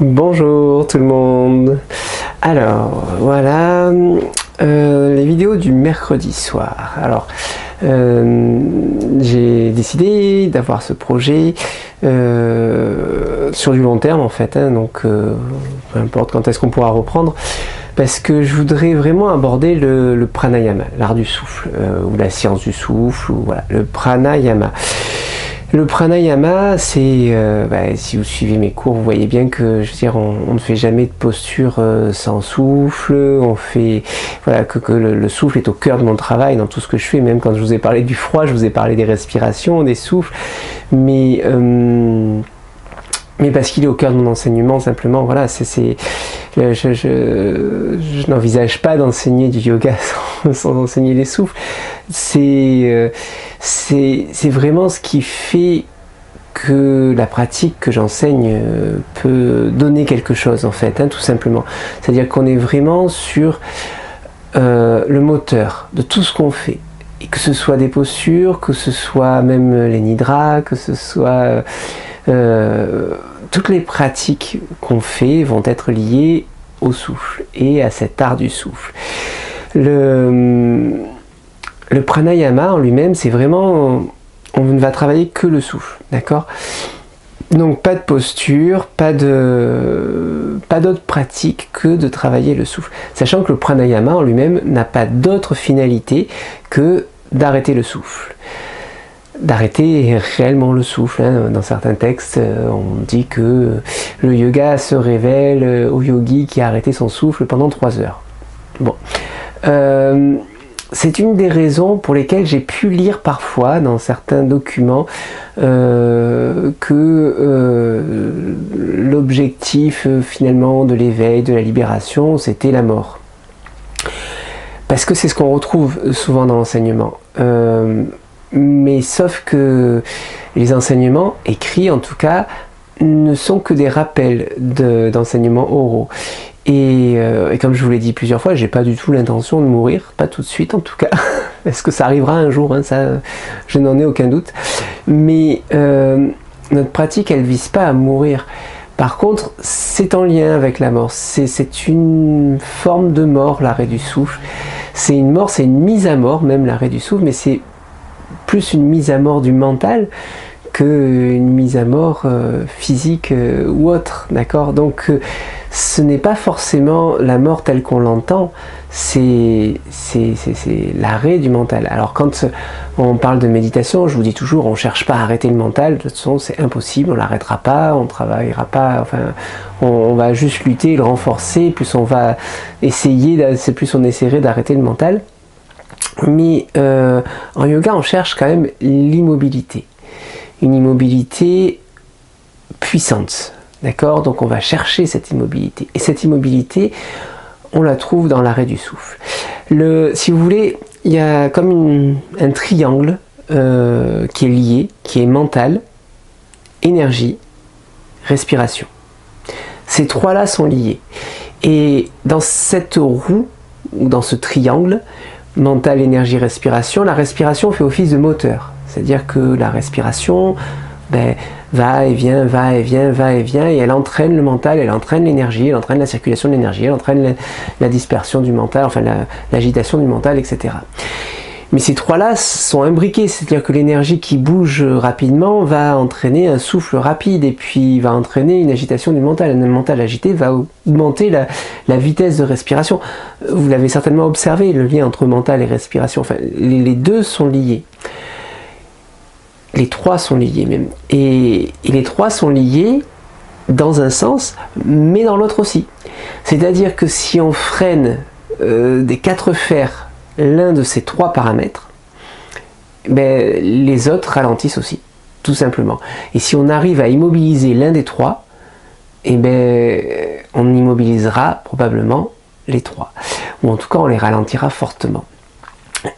Bonjour tout le monde. Alors voilà les vidéos du mercredi soir. Alors j'ai décidé d'avoir ce projet sur du long terme en fait, donc peu importe quand est-ce qu'on pourra reprendre, parce que je voudrais vraiment aborder le pranayama, l'art du souffle, ou la science du souffle, ou voilà, le pranayama. Le pranayama, c'est, si vous suivez mes cours, vous voyez bien que, je veux dire, on ne fait jamais de posture sans souffle. On fait, voilà, que le souffle est au cœur de mon travail, dans tout ce que je fais. Même quand je vous ai parlé du froid, je vous ai parlé des respirations, des souffles, mais parce qu'il est au cœur de mon enseignement, simplement, voilà, je n'envisage pas d'enseigner du yoga sans enseigner les souffles. C'est vraiment ce qui fait que la pratique que j'enseigne peut donner quelque chose, en fait, tout simplement. C'est-à-dire qu'on est vraiment sur le moteur de tout ce qu'on fait. Et que ce soit des postures, que ce soit même les nidras, que ce soit... toutes les pratiques qu'on fait vont être liées au souffle et à cet art du souffle. Le pranayama en lui-même, c'est vraiment, on ne va travailler que le souffle, d'accord? Donc pas de posture, pas d'autre pratique que de travailler le souffle. Sachant que le pranayama en lui-même n'a pas d'autre finalité que d'arrêter le souffle. D'arrêter réellement le souffle. Dans certains textes, on dit que le yoga se révèle au yogi qui a arrêté son souffle pendant 3 heures. Bon. C'est une des raisons pour lesquelles j'ai pu lire parfois dans certains documents que l'objectif finalement de l'éveil, de la libération, c'était la mort. Parce que c'est ce qu'on retrouve souvent dans l'enseignement. Mais sauf que les enseignements, écrits en tout cas, ne sont que des rappels d'enseignements oraux. Et comme je vous l'ai dit plusieurs fois, j'ai pas du tout l'intention de mourir, pas tout de suite en tout cas. Est-ce que ça arrivera un jour, ça, je n'en ai aucun doute. Mais notre pratique, elle vise pas à mourir. Par contre, c'est en lien avec la mort. C'est une forme de mort, l'arrêt du souffle. C'est une mort, c'est une mise à mort, même l'arrêt du souffle, mais c'est plus une mise à mort du mental qu'une mise à mort physique ou autre, d'accord? Donc ce n'est pas forcément la mort telle qu'on l'entend, c'est l'arrêt du mental. Alors quand on parle de méditation, je vous dis toujours, on ne cherche pas à arrêter le mental, de toute façon c'est impossible, on ne l'arrêtera pas, on ne travaillera pas, enfin on va juste lutter, le renforcer, plus on va essayer, plus on essaierait d'arrêter le mental. Mais en yoga, on cherche quand même l'immobilité. Une immobilité puissante. D'accord? Donc on va chercher cette immobilité. Et cette immobilité, on la trouve dans l'arrêt du souffle. Si vous voulez, il y a comme un triangle qui est lié, qui est mental, énergie, respiration. Ces trois-là sont liés. Et dans cette roue, ou dans ce triangle, mental, énergie, respiration, la respiration fait office de moteur. C'est-à-dire que la respiration va et vient, va et vient, va et vient, et elle entraîne le mental, elle entraîne l'énergie, elle entraîne la circulation de l'énergie, elle entraîne la dispersion du mental, enfin l'agitation du mental, etc. Mais ces trois-là sont imbriqués, c'est-à-dire que l'énergie qui bouge rapidement va entraîner un souffle rapide, et puis va entraîner une agitation du mental. Un mental agité va augmenter la vitesse de respiration. Vous l'avez certainement observé, le lien entre mental et respiration. Enfin, les deux sont liés. Les trois sont liés même. Et les trois sont liés dans un sens, mais dans l'autre aussi. C'est-à-dire que si on freine des 4 fers l'un de ces 3 paramètres, les autres ralentissent aussi, tout simplement. Et si on arrive à immobiliser l'un des 3, on immobilisera probablement les 3. Ou en tout cas, on les ralentira fortement.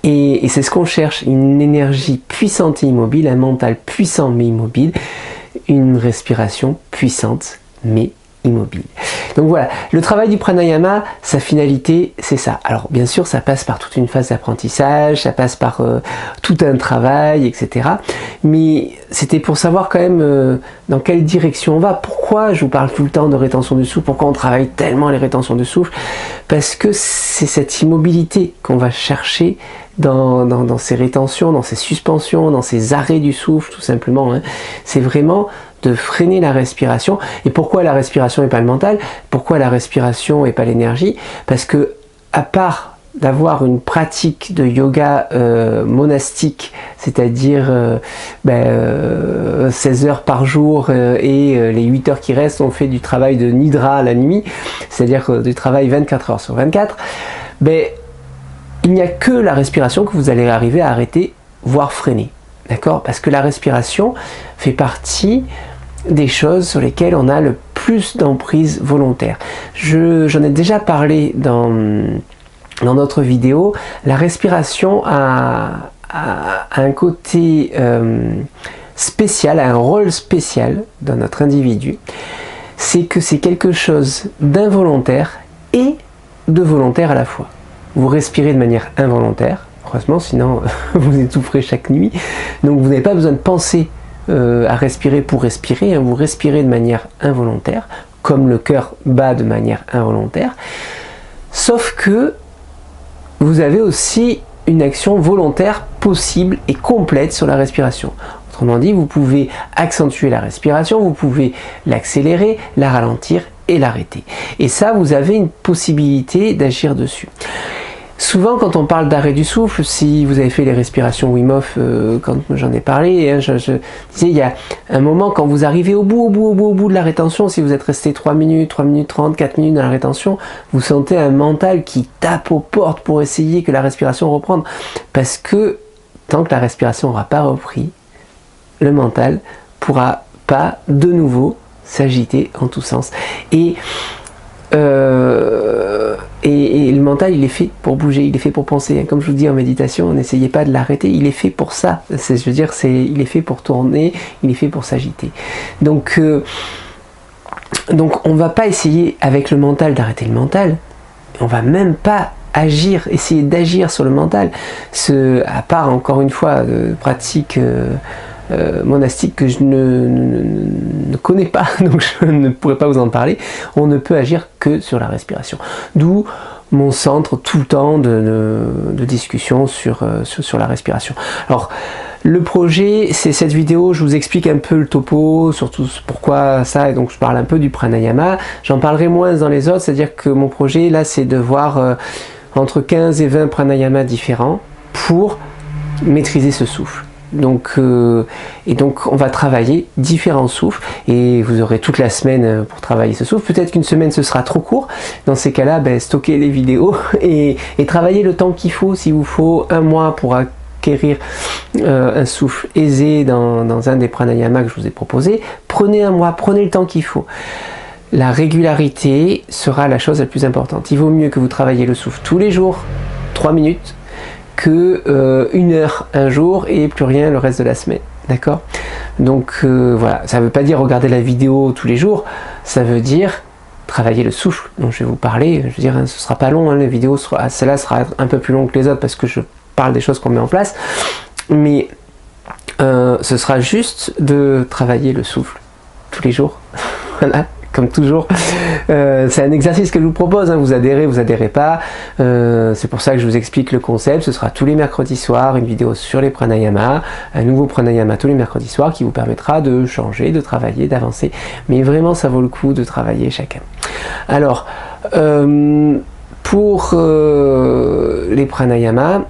Et c'est ce qu'on cherche, une énergie puissante et immobile, un mental puissant mais immobile, une respiration puissante mais immobile. Donc voilà, le travail du pranayama, sa finalité, c'est ça. Alors bien sûr, ça passe par toute une phase d'apprentissage, ça passe par tout un travail, etc. Mais c'était pour savoir quand même dans quelle direction on va. Pourquoi je vous parle tout le temps de rétention du souffle? Pourquoi on travaille tellement les rétentions de souffle? Parce que c'est cette immobilité qu'on va chercher dans ces rétentions, dans ces suspensions, dans ces arrêts du souffle, tout simplement. Hein. C'est vraiment de freiner la respiration. Et pourquoi la respiration et pas le mental? Pourquoi la respiration et pas l'énergie? Parce que, à part d'avoir une pratique de yoga monastique, c'est-à-dire 16 heures par jour et les 8 heures qui restent, on fait du travail de nidra la nuit, c'est-à-dire du travail 24 heures sur 24, il n'y a que la respiration que vous allez arriver à arrêter, voire freiner. D'accord? Parce que la respiration fait partie des choses sur lesquelles on a le plus d'emprise volontaire. J'en ai déjà parlé dans notre vidéo. La respiration a un côté spécial, a un rôle spécial dans notre individu. C'est que c'est quelque chose d'involontaire et de volontaire à la fois. Vous respirez de manière involontaire, heureusement, sinon vous étoufferez chaque nuit. Donc vous n'avez pas besoin de penser à respirer pour respirer, hein. Vous respirez de manière involontaire, comme le cœur bat de manière involontaire. Sauf que vous avez aussi une action volontaire possible et complète sur la respiration. Autrement dit, vous pouvez accentuer la respiration, vous pouvez l'accélérer, la ralentir et l'arrêter. Et ça, vous avez une possibilité d'agir dessus. Souvent, quand on parle d'arrêt du souffle, si vous avez fait les respirations Wim Hof, quand j'en ai parlé, hein, je disais, il y a un moment, quand vous arrivez au bout de la rétention, si vous êtes resté 3 minutes 30, 4 minutes dans la rétention, vous sentez un mental qui tape aux portes pour essayer que la respiration reprenne. Parce que, tant que la respiration n'aura pas repris, le mental ne pourra pas de nouveau s'agiter en tous sens. Et le mental, il est fait pour bouger, il est fait pour penser. Comme je vous dis en méditation, n'essayez pas de l'arrêter, il est fait pour ça. Je veux dire, il est fait pour tourner, il est fait pour s'agiter. Donc on ne va pas essayer avec le mental d'arrêter le mental. On ne va même pas essayer d'agir sur le mental. À part, encore une fois, de pratiques monastique que je ne connais pas, donc je ne pourrais pas vous en parler. On ne peut agir que sur la respiration. D'où mon centre tout le temps de discussion sur la respiration. Alors, le projet, c'est cette vidéo, je vous explique un peu le topo, surtout pourquoi ça, et donc je parle un peu du pranayama. J'en parlerai moins dans les autres, c'est-à-dire que mon projet, là, c'est de voir entre 15 et 20 pranayamas différents pour maîtriser ce souffle. Donc on va travailler différents souffles et vous aurez toute la semaine pour travailler ce souffle. Peut-être qu'une semaine ce sera trop court. Dans ces cas-là, stockez les vidéos et travaillez le temps qu'il faut. S'il vous faut 1 mois pour acquérir un souffle aisé dans un des pranayamas que je vous ai proposé, prenez 1 mois, prenez le temps qu'il faut. La régularité sera la chose la plus importante. Il vaut mieux que vous travailliez le souffle tous les jours, 3 minutes, que 1 heure un jour et plus rien le reste de la semaine. D'accord? Donc voilà, ça ne veut pas dire regarder la vidéo tous les jours, ça veut dire travailler le souffle dont je vais vous parler. Je veux dire, ce sera pas long, hein, la vidéo celle-là sera un peu plus longue que les autres parce que je parle des choses qu'on met en place, mais ce sera juste de travailler le souffle tous les jours. Voilà. Comme toujours, c'est un exercice que je vous propose, hein. Vous adhérez pas, c'est pour ça que je vous explique le concept. Ce sera tous les mercredis soirs, une vidéo sur les pranayamas, un nouveau pranayama tous les mercredis soirs qui vous permettra de changer, de travailler, d'avancer, mais vraiment ça vaut le coup de travailler chacun. Alors, pour les pranayamas,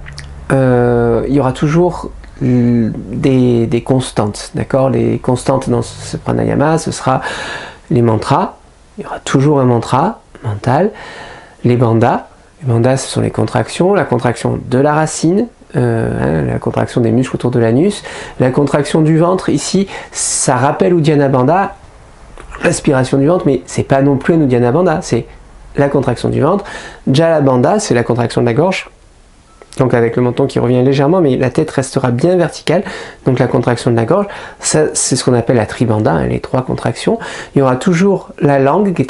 il y aura toujours des constantes, d'accord? Les constantes dans ce pranayama, ce sera les mantras, il y aura toujours un mantra mental, les bandhas. Les bandhas, ce sont les contractions, la contraction de la racine, la contraction des muscles autour de l'anus, la contraction du ventre, ici, ça rappelle Uddiyana Bandha, l'aspiration du ventre, mais c'est pas non plus un Uddiyana Bandha, c'est la contraction du ventre. Jala Bandha, c'est la contraction de la gorge. donc avec le menton qui revient légèrement, mais la tête restera bien verticale, donc la contraction de la gorge, ça c'est ce qu'on appelle la tribanda, hein, les 3 contractions. Il y aura toujours la langue qui est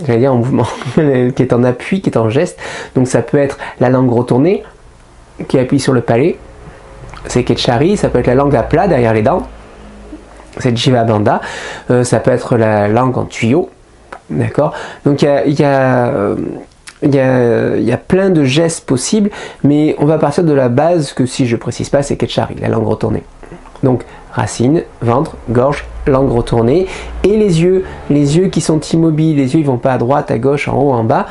j'allais dire en mouvement, qui est en appui, qui est en geste, donc ça peut être la langue retournée, qui appuie sur le palais, c'est Ketchari, ça peut être la langue à plat derrière les dents, c'est Jiva Bandha, ça peut être la langue en tuyau, d'accord. Donc il y a plein de gestes possibles, mais on va partir de la base que si je précise pas, c'est Ketchari, la langue retournée. Donc racine, ventre, gorge, langue retournée, et les yeux qui sont immobiles, les yeux ils vont pas à droite, à gauche, en haut, en bas.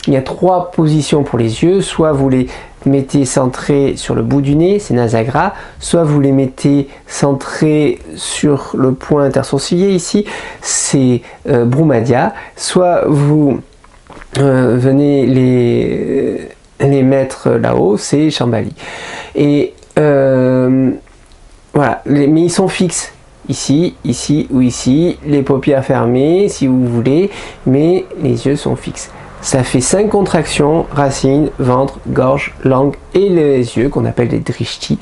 Il y a 3 positions pour les yeux, soit vous les mettez centrés sur le bout du nez, c'est nasagra, soit vous les mettez centrés sur le point intersourcilier ici, c'est brumadhya, soit vous venez les mettre là-haut, c'est shambhali. Et voilà, mais ils sont fixes. Ici, ici ou ici, les paupières fermées si vous voulez, mais les yeux sont fixes. Ça fait 5 contractions, racine, ventre, gorge, langue et les yeux qu'on appelle les drishti.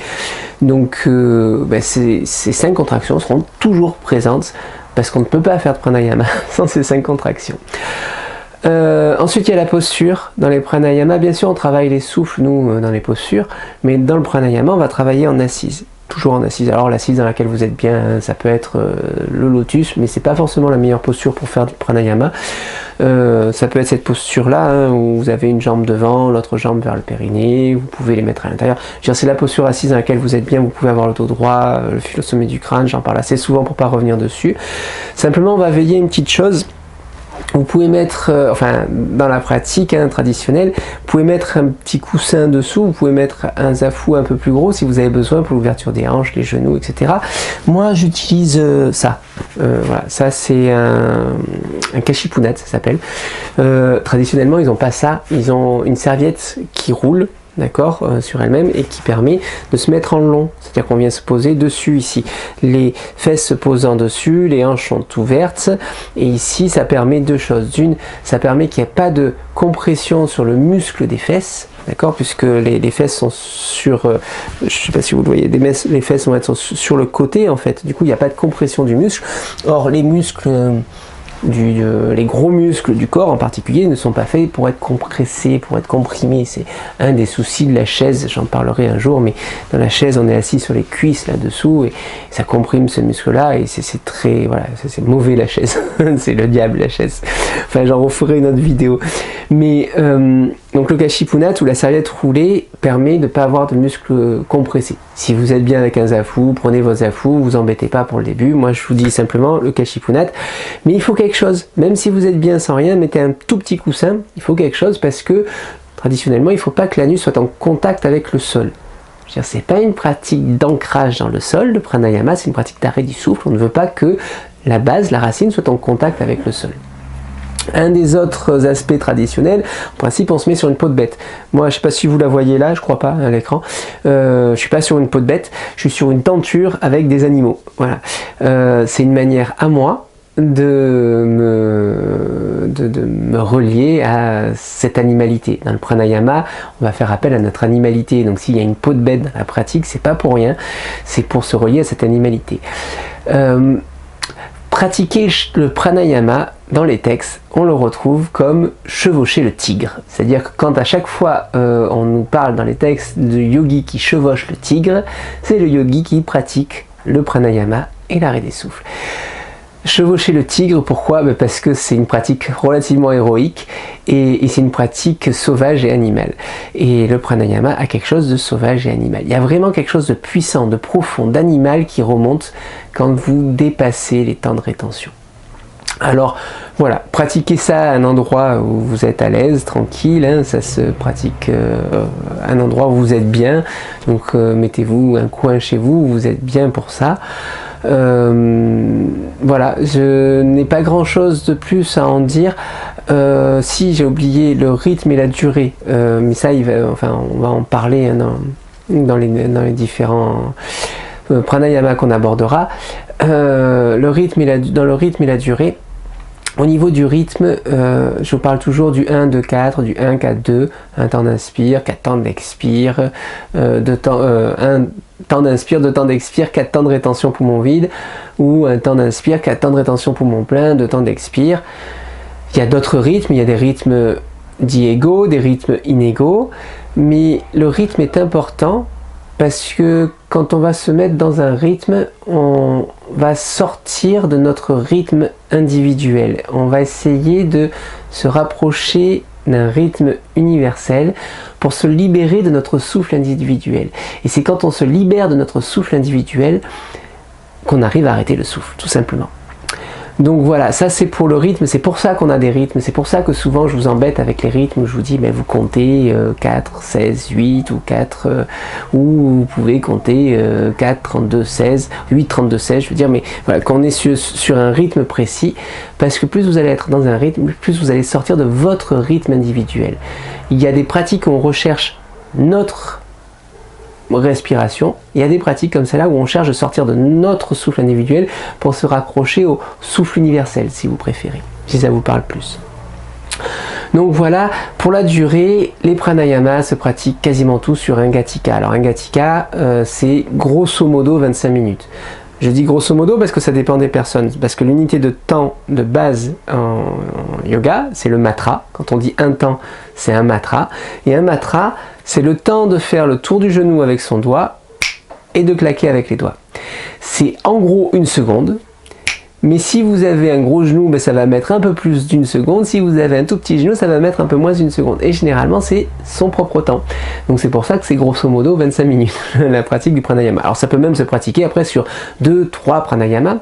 Donc ces 5 contractions seront toujours présentes parce qu'on ne peut pas faire de pranayama sans ces 5 contractions. Ensuite il y a la posture. Dans les pranayama, bien sûr on travaille les souffles nous dans les postures, mais dans le pranayama on va travailler en assise. Toujours en assise. Alors l'assise dans laquelle vous êtes bien, ça peut être le lotus, mais c'est pas forcément la meilleure posture pour faire du pranayama. Ça peut être cette posture là, hein, où vous avez une jambe devant, l'autre jambe vers le périnée, vous pouvez les mettre à l'intérieur. C'est la posture assise dans laquelle vous êtes bien, vous pouvez avoir le dos droit, le fil au sommet du crâne, j'en parle assez souvent pour pas revenir dessus. Simplement on va veiller une petite chose. Vous pouvez mettre, enfin dans la pratique traditionnelle, vous pouvez mettre un petit coussin dessous, vous pouvez mettre un zafu un peu plus gros si vous avez besoin pour l'ouverture des hanches, les genoux, etc. Moi j'utilise ça. Voilà, ça c'est un kashipunat, ça s'appelle. Traditionnellement ils n'ont pas ça, ils ont une serviette qui roule, d'accord, sur elle-même et qui permet de se mettre en long, c'est-à-dire qu'on vient se poser dessus ici, les fesses se posant dessus, les hanches sont ouvertes et ici ça permet 2 choses. D'une, ça permet qu'il n'y ait pas de compression sur le muscle des fesses, d'accord, puisque les fesses sont sur, je ne sais pas si vous le voyez, les fesses vont être sur le côté en fait, du coup il n'y a pas de compression du muscle. Or les muscles les gros muscles du corps en particulier ne sont pas faits pour être compressés, pour être comprimés. C'est un des soucis de la chaise, j'en parlerai un jour, mais dans la chaise on est assis sur les cuisses là-dessous et ça comprime ce muscle-là et c'est très, voilà, c'est mauvais la chaise, c'est le diable la chaise. Enfin j'en referai une autre vidéo. Mais donc le kashipunat ou la serviette roulée permet de ne pas avoir de muscles compressés. Si vous êtes bien avec un zafu, prenez vos zafu, vous embêtez pas pour le début. Moi je vous dis simplement le kashipunat, mais il faut quelque chose. Même si vous êtes bien sans rien, mettez un tout petit coussin, il faut quelque chose parce que traditionnellement il ne faut pas que l'anus soit en contact avec le sol. C'est pas une pratique d'ancrage dans le sol, le pranayama, c'est une pratique d'arrêt du souffle. On ne veut pas que la base, la racine, soit en contact avec le sol. Un des autres aspects traditionnels, en principe on se met sur une peau de bête. Moi je sais pas si vous la voyez là, je crois pas à l'écran, je suis pas sur une peau de bête, je suis sur une tenture avec des animaux. Voilà, c'est une manière à moi de me relier à cette animalité. Dans le pranayama, on va faire appel à notre animalité. Donc s'il y a une peau de bête dans la pratique, c'est pas pour rien, c'est pour se relier à cette animalité. Pratiquer le pranayama dans les textes, on le retrouve comme chevaucher le tigre. C'est-à-dire que quand à chaque fois on nous parle dans les textes de yogi qui chevauche le tigre, c'est le yogi qui pratique le pranayama et l'arrêt des souffles. Chevaucher le tigre, pourquoi? Parce que c'est une pratique relativement héroïque et c'est une pratique sauvage et animale. Et le pranayama a quelque chose de sauvage et animal. Il y a vraiment quelque chose de puissant, de profond, d'animal qui remonte quand vous dépassez les temps de rétention. Alors voilà, pratiquez ça à un endroit où vous êtes à l'aise, tranquille, hein, ça se pratique à un endroit où vous êtes bien, donc mettez-vous un coin chez vous où vous êtes bien pour ça. Voilà, je n'ai pas grand chose de plus à en dire. Si j'ai oublié le rythme et la durée, mais ça on va en parler hein, dans les différents pranayama qu'on abordera. Dans le rythme et la durée, Au niveau du rythme, je vous parle toujours du 1-2-4, du 1-4-2, un temps d'inspire, 4 temps d'expire, un temps d'inspire, 2 temps d'expire, 4 temps de rétention poumon vide, ou un temps d'inspire, 4 temps de rétention poumon plein, 2 temps d'expire. Il y a d'autres rythmes, il y a des rythmes dits égaux, des rythmes inégaux, mais le rythme est important parce que quand on va se mettre dans un rythme, on va sortir de notre rythme individuel. On va essayer de se rapprocher d'un rythme universel pour se libérer de notre souffle individuel. Et c'est quand on se libère de notre souffle individuel qu'on arrive à arrêter le souffle, tout simplement. Donc voilà, ça c'est pour le rythme, c'est pour ça qu'on a des rythmes, c'est pour ça que souvent je vous embête avec les rythmes, je vous dis mais vous comptez 4, 16, 8 ou 4, ou vous pouvez compter 4, 32, 16, 8, 32, 16, je veux dire, mais voilà, qu'on est sur un rythme précis, parce que plus vous allez être dans un rythme, plus vous allez sortir de votre rythme individuel. Il y a des pratiques où on recherche notre respiration, il y a des pratiques comme celle-là où on cherche de sortir de notre souffle individuel pour se raccrocher au souffle universel, si vous préférez, si ça vous parle plus. Donc voilà, pour la durée, les pranayamas se pratiquent quasiment tous sur un gatika. Alors un gatika, c'est grosso modo 25 minutes. Je dis grosso modo parce que ça dépend des personnes, parce que l'unité de temps de base en yoga, c'est le matra. Quand on dit un temps, c'est un matra. Et un matra, c'est le temps de faire le tour du genou avec son doigt et de claquer avec les doigts. C'est en gros 1 seconde, mais si vous avez un gros genou, ben ça va mettre un peu plus d'1 seconde. Si vous avez un tout petit genou, ça va mettre un peu moins d'1 seconde. Et généralement, c'est son propre temps. Donc c'est pour ça que c'est grosso modo 25 minutes, la pratique du pranayama. Alors ça peut même se pratiquer après sur 2-3 pranayamas.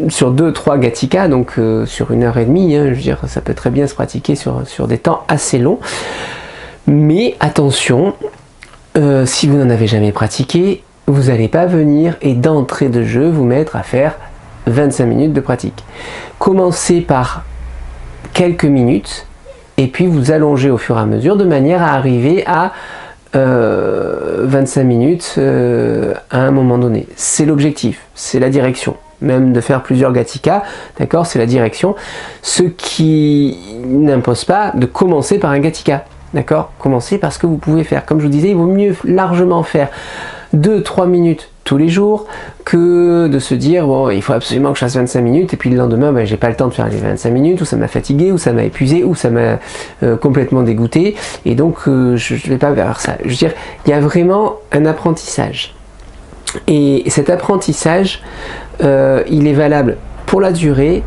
Sur 2-3 gatika, donc sur 1h30, hein, je veux dire, ça peut très bien se pratiquer sur des temps assez longs. Mais attention, si vous n'en avez jamais pratiqué, vous n'allez pas venir et d'entrée de jeu vous mettre à faire 25 minutes de pratique. Commencez par quelques minutes et puis vous allongez au fur et à mesure de manière à arriver à 25 minutes à un moment donné. C'est l'objectif, c'est la direction. Même de faire plusieurs gatika, d'accord, c'est la direction. Ce qui n'impose pas de commencer par un gatika, d'accord. Commencez par ce que vous pouvez faire. Comme je vous disais, il vaut mieux largement faire 2-3 minutes tous les jours que de se dire bon, il faut absolument que je fasse 25 minutes et puis le lendemain ben, j'ai pas le temps de faire les 25 minutes, ou ça m'a fatigué, ou ça m'a épuisé, ou ça m'a complètement dégoûté, et donc je ne vais pas vers ça. Je veux dire, il y a vraiment un apprentissage, et cet apprentissage il est valable pour la durée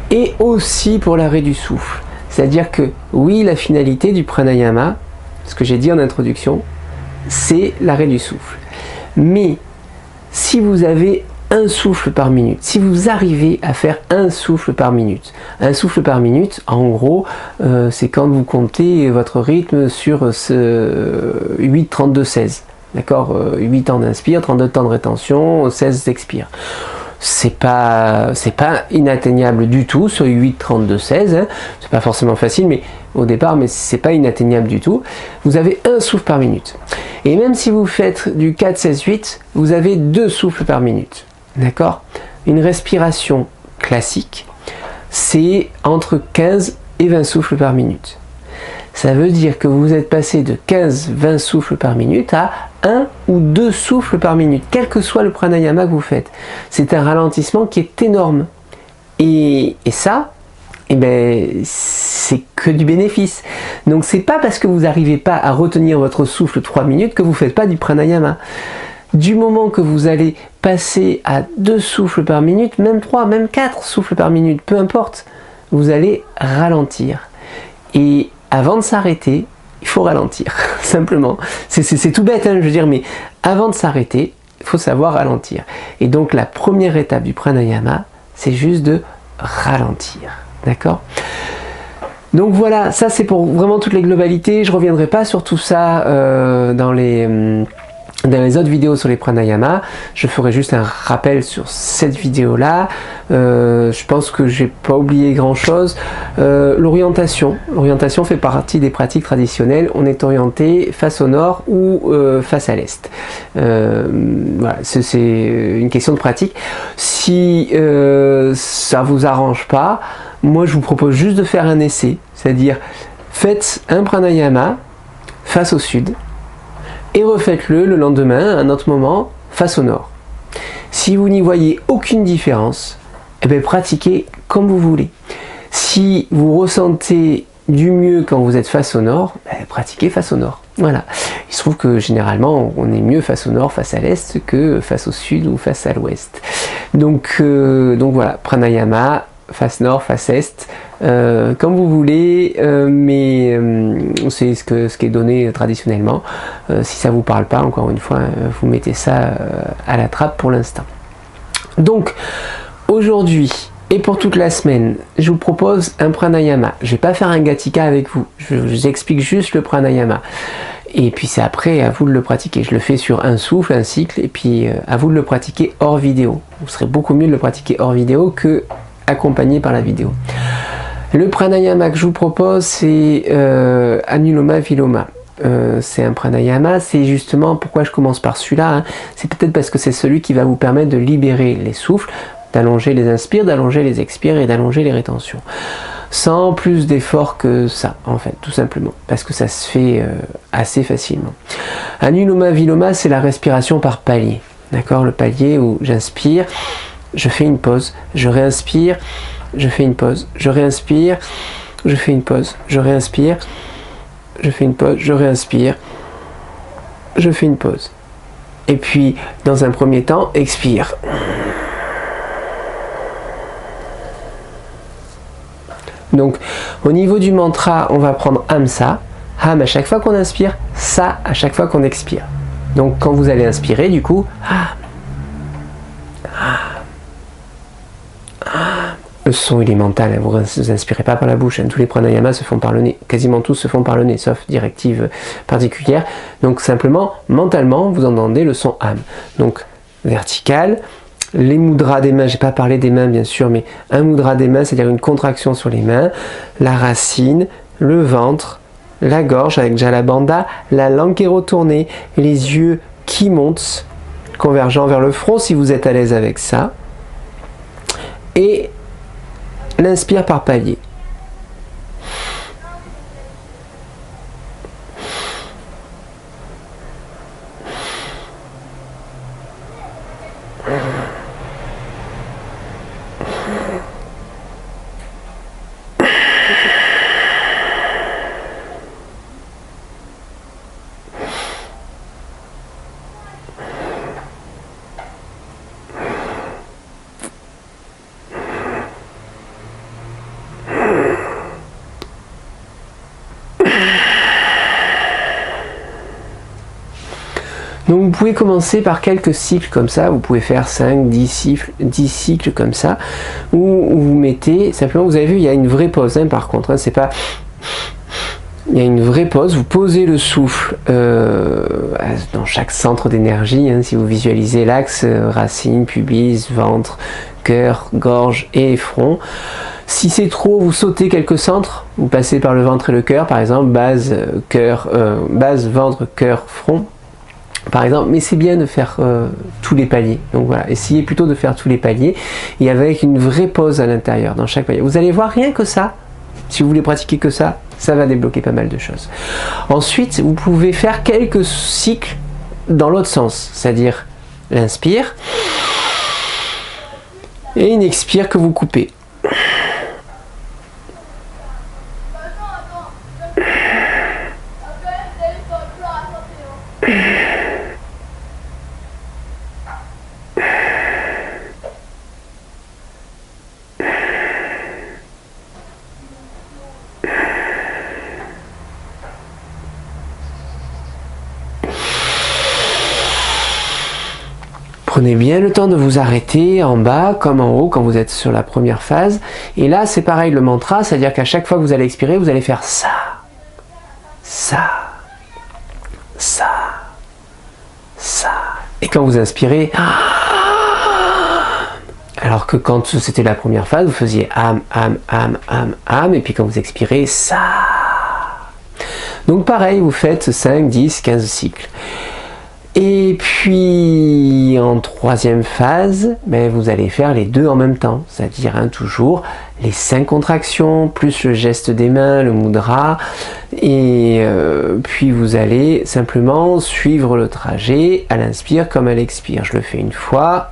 et aussi pour l'arrêt du souffle. C'est-à-dire que oui, la finalité du pranayama, ce que j'ai dit en introduction, c'est l'arrêt du souffle. Mais si vous avez un souffle par minute, si vous arrivez à faire un souffle par minute, en gros, c'est quand vous comptez votre rythme sur ce 8, 32, 16. D'accord, 8 temps d'inspire, 32 temps de rétention, 16 d'expire. C'est pas inatteignable du tout, ce 8, 32, 16, hein. C'est pas forcément facile mais au départ, mais c'est pas inatteignable du tout. Vous avez un souffle par minute. Et même si vous faites du 4, 16, 8, vous avez 2 souffles par minute. D'accord? Une respiration classique, c'est entre 15 et 20 souffles par minute. Ça veut dire que vous êtes passé de 15-20 souffles par minute à 1 ou 2 souffles par minute, quel que soit le pranayama que vous faites. C'est un ralentissement qui est énorme. Et ça, eh ben, c'est que du bénéfice. Donc c'est pas parce que vous n'arrivez pas à retenir votre souffle 3 minutes que vous ne faites pas du pranayama. Du moment que vous allez passer à 2 souffles par minute, même 3, même 4 souffles par minute, peu importe, vous allez ralentir. Et avant de s'arrêter, il faut ralentir, simplement. C'est tout bête, hein, je veux dire, mais avant de s'arrêter, il faut savoir ralentir. Et donc la première étape du pranayama, c'est juste de ralentir. D'accord? Donc voilà, ça c'est pour vraiment toutes les globalités. Je ne reviendrai pas sur tout ça dans les Dans les autres vidéos sur les pranayama, je ferai juste un rappel sur cette vidéo-là. Je pense que j'ai pas oublié grand-chose. L'orientation fait partie des pratiques traditionnelles. On est orienté face au nord ou face à l'est. Voilà, c'est une question de pratique. Si ça vous arrange pas, moi je vous propose juste de faire un essai, c'est-à-dire faites un pranayama face au sud et refaites-le le lendemain, à un autre moment, face au nord. Si vous n'y voyez aucune différence, eh bien, pratiquez comme vous voulez. Si vous ressentez du mieux quand vous êtes face au nord, pratiquez face au nord. Voilà. Il se trouve que généralement, on est mieux face au nord, face à l'est, que face au sud ou face à l'ouest. Donc voilà, pranayama, face nord, face est, comme vous voulez, mais c'est ce qui est donné traditionnellement. Si ça vous parle pas, encore une fois, vous mettez ça à la trappe pour l'instant. Donc aujourd'hui et pour toute la semaine, je vous propose un pranayama. Je vais pas faire un gatika avec vous, je vous explique juste le pranayama. Et puis c'est après à vous de le pratiquer. Je le fais sur un souffle, un cycle, et puis à vous de le pratiquer hors vidéo. Vous serez beaucoup mieux de le pratiquer hors vidéo que accompagné par la vidéo. Le pranayama que je vous propose, c'est Anuloma Viloma. C'est un pranayama, c'est justement pourquoi je commence par celui-là. Hein. C'est peut-être parce que c'est celui qui va vous permettre de libérer les souffles, d'allonger les inspires, d'allonger les expires et d'allonger les rétentions. Sans plus d'effort que ça, en fait, tout simplement, parce que ça se fait assez facilement. Anuloma Viloma, c'est la respiration par palier. D'accord, le palier où j'inspire, je fais une pause, je réinspire, je fais une pause, je réinspire, je fais une pause, je réinspire, je fais une pause, je réinspire, je fais une pause. Et puis, dans un premier temps, expire. Donc, au niveau du mantra, on va prendre Hamsa. Ham à chaque fois qu'on inspire, Sa à chaque fois qu'on expire. Donc, quand vous allez inspirer, du coup, le son il est mental, hein, vous inspirez pas par la bouche, hein. Tous les pranayamas se font par le nez, quasiment tous se font par le nez, sauf directive particulière. Donc simplement, mentalement, vous entendez le son Ham. Donc vertical, les mudras des mains, j'ai pas parlé des mains bien sûr, mais un mudra des mains, c'est-à-dire une contraction sur les mains, la racine, le ventre, la gorge avec Jalabandha, la langue qui est retournée, les yeux qui montent, convergeant vers le front si vous êtes à l'aise avec ça. Et l'inspire par palier. Donc vous pouvez commencer par quelques cycles comme ça, vous pouvez faire 5, 10 cycles comme ça, où vous mettez, simplement vous avez vu, il y a une vraie pause, hein, par contre, hein, c'est pas... Il y a une vraie pause, vous posez le souffle dans chaque centre d'énergie, hein, si vous visualisez l'axe racine, pubis, ventre, cœur, gorge et front. Si c'est trop, vous sautez quelques centres, vous passez par le ventre et le cœur, par exemple, base, ventre, cœur, front. Par exemple, mais c'est bien de faire tous les paliers. Donc voilà, essayez plutôt de faire tous les paliers et avec une vraie pause à l'intérieur dans chaque palier. Vous allez voir, rien que ça, si vous voulez pratiquer que ça va débloquer pas mal de choses. Ensuite, vous pouvez faire quelques cycles dans l'autre sens, c'est-à-dire l'inspire et une expire que vous coupez. Prenez bien le temps de vous arrêter en bas comme en haut quand vous êtes sur la première phase. Et là, c'est pareil le mantra, c'est-à-dire qu'à chaque fois que vous allez expirer, vous allez faire ça, ça, ça, ça. Et quand vous inspirez, alors que quand c'était la première phase, vous faisiez am, am, am, am, am, et puis quand vous expirez, ça. Donc pareil, vous faites 5, 10, 15 cycles. Et puis en troisième phase, ben, vous allez faire les deux en même temps, c'est-à-dire toujours les 5 contractions, plus le geste des mains, le mudra, et puis vous allez simplement suivre le trajet à l'inspire comme à l'expire. Je le fais une fois.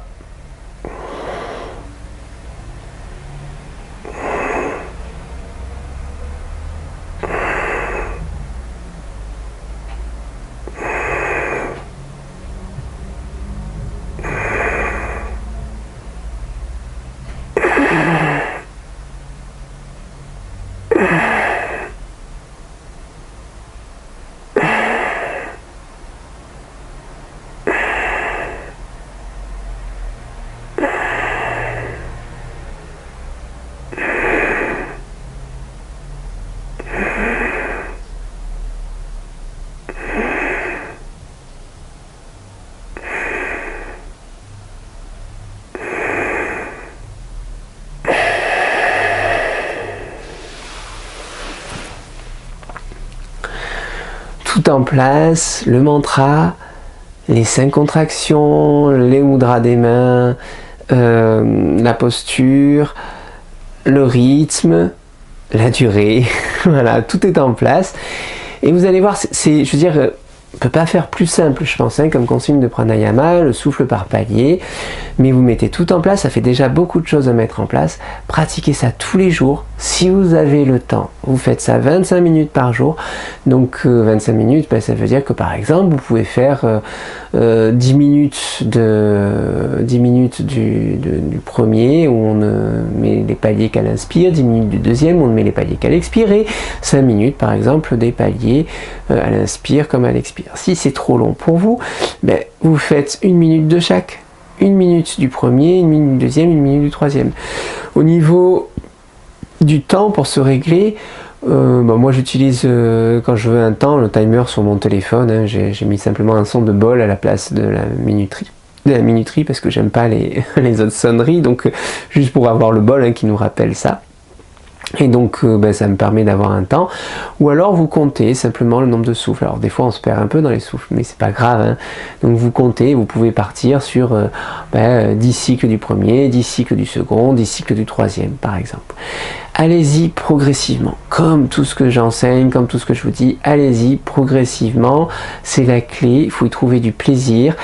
Tout en place, le mantra, les 5 contractions, les mudras des mains, la posture, le rythme, la durée, voilà, tout est en place. Et vous allez voir, je veux dire, on ne peut pas faire plus simple, je pense, hein, comme consigne de pranayama, le souffle par palier, mais vous mettez tout en place, ça fait déjà beaucoup de choses à mettre en place. Pratiquez ça tous les jours, si vous avez le temps. Vous faites ça 25 minutes par jour, donc 25 minutes, ben, ça veut dire que par exemple, vous pouvez faire 10 minutes du premier, où on ne met les paliers qu'à l'inspire, 10 minutes du deuxième, où on ne met les paliers qu'à l'expire, et 5 minutes par exemple des paliers à l'inspire comme à l'expire. Si c'est trop long pour vous, ben, vous faites 1 minute de chaque. 1 minute du premier, 1 minute du deuxième, 1 minute du troisième. Au niveau du temps pour se régler, moi j'utilise quand je veux un temps le timer sur mon téléphone, hein, j'ai mis simplement un son de bol à la place de la minuterie parce que j'aime pas les autres sonneries, donc juste pour avoir le bol, hein, qui nous rappelle ça. Et donc ça me permet d'avoir un temps. Ou alors vous comptez simplement le nombre de souffles. Alors des fois on se perd un peu dans les souffles, mais c'est pas grave, hein. Donc vous comptez, vous pouvez partir sur 10 cycles du premier, 10 cycles du second, 10 cycles du troisième par exemple. Allez-y progressivement, comme tout ce que j'enseigne, comme tout ce que je vous dis, allez-y progressivement, c'est la clé, il faut y trouver du plaisir.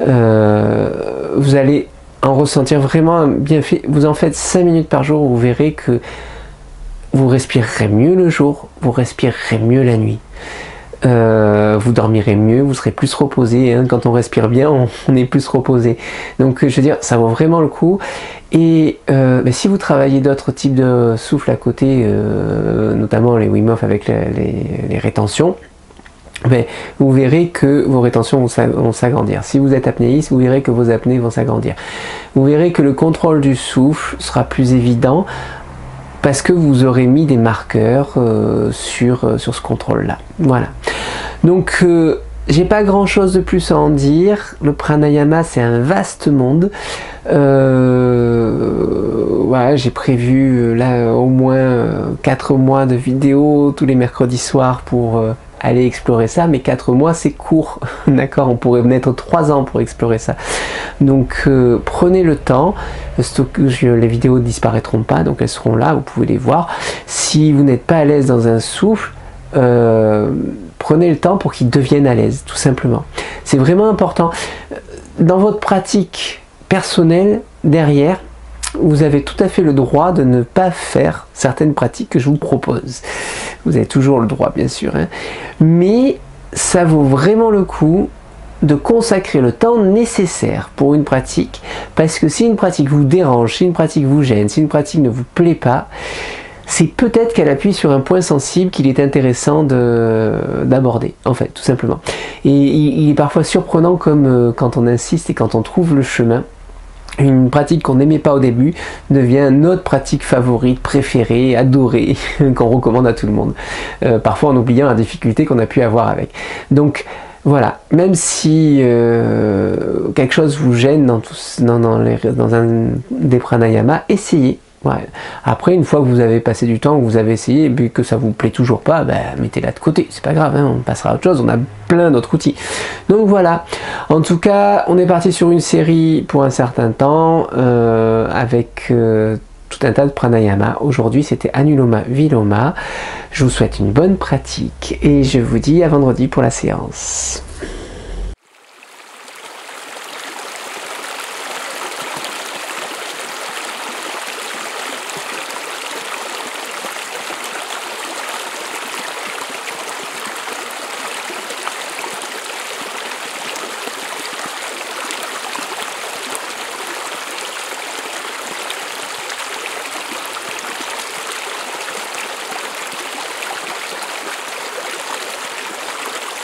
Vous allez en ressentir vraiment un bienfait. Vous en faites 5 minutes par jour, vous verrez que vous respirerez mieux le jour, vous respirerez mieux la nuit. Vous dormirez mieux, vous serez plus reposé, hein. Quand on respire bien, on est plus reposé. Donc je veux dire, ça vaut vraiment le coup. Et si vous travaillez d'autres types de souffle à côté, notamment les Wim Hof avec les rétentions, vous verrez que vos rétentions vont s'agrandir. Si vous êtes apnéiste, vous verrez que vos apnées vont s'agrandir. Vous verrez que le contrôle du souffle sera plus évident, parce que vous aurez mis des marqueurs sur ce contrôle-là. Voilà. Donc, j'ai pas grand-chose de plus à en dire. Le pranayama, c'est un vaste monde. Voilà, j'ai prévu là au moins 4 mois de vidéos tous les mercredis soirs pour aller explorer ça, mais 4 mois c'est court, d'accord, on pourrait mettre 3 ans pour explorer ça. Donc prenez le temps, les vidéos ne disparaîtront pas, donc elles seront là, vous pouvez les voir. Si vous n'êtes pas à l'aise dans un souffle, prenez le temps pour qu'il devienne à l'aise, tout simplement. C'est vraiment important. Dans votre pratique personnelle, derrière, vous avez tout à fait le droit de ne pas faire certaines pratiques que je vous propose. Vous avez toujours le droit, bien sûr, hein. Mais ça vaut vraiment le coup de consacrer le temps nécessaire pour une pratique, parce que si une pratique vous dérange, si une pratique vous gêne, si une pratique ne vous plaît pas, c'est peut-être qu'elle appuie sur un point sensible qu'il est intéressant d'aborder, en fait, tout simplement. Et il est parfois surprenant, comme quand on insiste et quand on trouve le chemin, une pratique qu'on n'aimait pas au début devient notre pratique favorite, préférée, adorée, qu'on recommande à tout le monde. Parfois en oubliant la difficulté qu'on a pu avoir avec. Donc Voilà, même si quelque chose vous gêne dans un des pranayama, essayez. Ouais. Après, une fois que vous avez passé du temps, que vous avez essayé, et puis que ça vous plaît toujours pas, ben, mettez-la de côté, c'est pas grave, hein, on passera à autre chose, on a plein d'autres outils. Donc voilà, en tout cas, on est parti sur une série pour un certain temps, avec tout un tas de pranayama. Aujourd'hui, c'était Anuloma Viloma. Je vous souhaite une bonne pratique, et je vous dis à vendredi pour la séance.